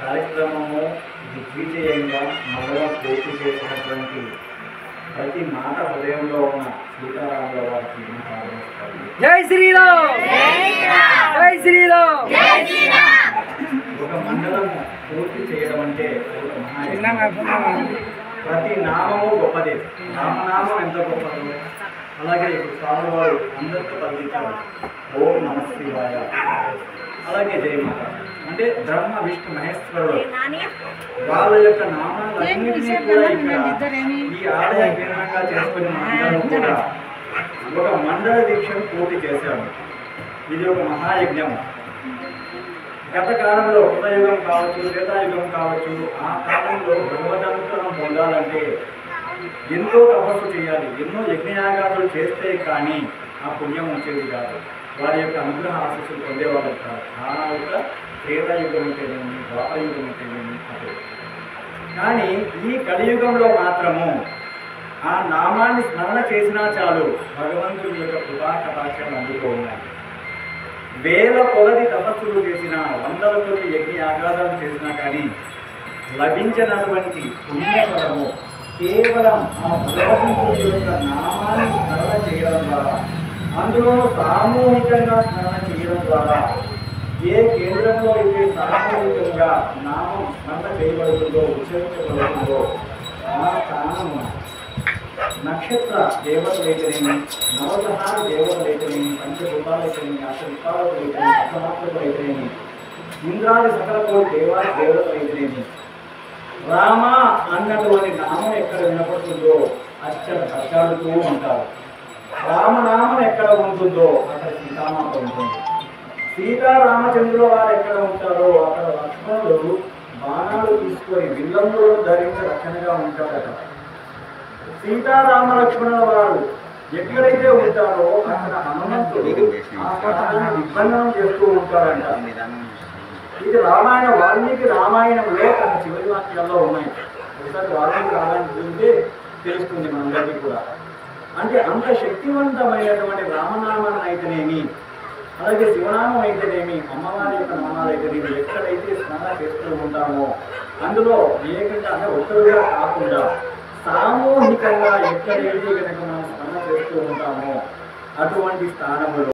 కార్యక్రమము దిగ్విజయంగా మళ్ళా పూర్తి చేసినటువంటి ప్రతి మాట హృదయంలో ఉన్న సీతారాముల వారికి జై శ్రీరామ్, జై శ్రీరామ్. ఒక మండలం పూర్తి చేయడం అంటే ఒక మహాయజ్ఞం. ప్రతి నామము గొప్పదే. రామనామం ఎంత గొప్పదో అలాగే ఇప్పుడు స్వామివారు అందరితో పలికించారు ఓం నమ శివాయ, అలాగే జయమాత. అంటే బ్రహ్మ విష్ణు మహేశ్వరుడు వాళ్ళ యొక్క నామాలన్నింటినీ కూడా ఇక్కడ ఈ ఆలయ కేంద్రంగా చేసుకుని మనందరం కూడా ఒక మండల దీక్షను పూర్తి చేశాము. ఇది ఒక మహాయజ్ఞం. గత కాలంలో కృతయుగం కావచ్చు, త్రేతాయుగం కావచ్చు, ఆ కాలంలో భగవదనుగ్రహం పొందాలంటే ఎంతో తపస్సు చేయాలి, ఎన్నో యజ్ఞయాగాలు చేస్తే కానీ ఆ పుణ్యం వచ్చేది కాదు, వారి యొక్క అనుగ్రహ ఆశీస్సులు పొందేవాళ్ళు కాదు. ఆ యొక్క త్రేతాయుగం ఉంటేనేమి, ద్వాపరయుగం ఉంటేనేమి అదే. కానీ ఈ కలియుగంలో మాత్రము ఆ నామాన్ని స్మరణ చేసినా చాలు భగవంతుని యొక్క కృపా కటాక్షాలు అందుతూ ఉన్నాయి. వేల కొలది తపస్సులు చేసినా, వందల కొలది యజ్ఞ యాగాదాలు చేసినా కానీ లభించినటువంటి పుణ్యఫలము కేవలం ఆ భగవంతుడి యొక్క నామాన్ని స్మరణ చేయడం ద్వారా, అందులో సామూహికంగా స్మరణ చేయడం ద్వారా, ఏ కేంద్రంలో అయితే సామూహికంగా నామం స్మరణ చేయబడుతుందో, ఉచ్చరించబడుతుందో ఆ స్థానము నక్షత్ర దేవతలైతేనేమి, నవగ్రహాల దేవతలైతేనేమి, పంచభూతాలైతేనేమి, అష్టవిత్తాలైతేనేమి, అష్టమాత్రులైతేనేమి, ఇంద్రాది సకల దేవతలైతేనేమి, రామ అన్నటువంటి నామం ఎక్కడ వినపడుతుందో అచ్చాడుతూ ఉంటారు. రామనామం ఎక్కడ ఉంటుందో అక్కడ సీతామాత ఉంటుంది. సీతారామచంద్రుల వారు ఎక్కడ ఉంటారో అక్కడ లక్ష్మణుడు బాణాలు తీసుకొని విల్లంలో ధరించి రక్షణగా ఉంటాడట. సీతారామ లక్ష్మణుల వారు ఎక్కడైతే ఉంటారో అక్కడ హనుమంతుడు ఆ స్థానాన్ని నిబంధనం చేస్తూ ఉంటారంట. ఇది రామాయణ వాల్మీకి రామాయణంలో తన చివరి వాక్యాల్లో ఉన్నాయి. ఒకసారి వాల్మీకి రామాయణం గురించి తెలుస్తుంది మనందరికీ కూడా. అంటే అంత శక్తివంతమైనటువంటి రామనామాన్ని అయితేనేమి, అలాగే శివనామం అయితేనేమి, అమ్మవారి యొక్క నామాలు అయితేనేమి ఎక్కడైతే స్మరణ చేస్తూ ఉంటామో అందులో ఏకంగా అంటే ఒక్కరుగా కాకుండా సామూహికంగా ఎక్కడైతే కనుక మనం స్మరణ చేస్తూ ఉంటామో అటువంటి స్థానములో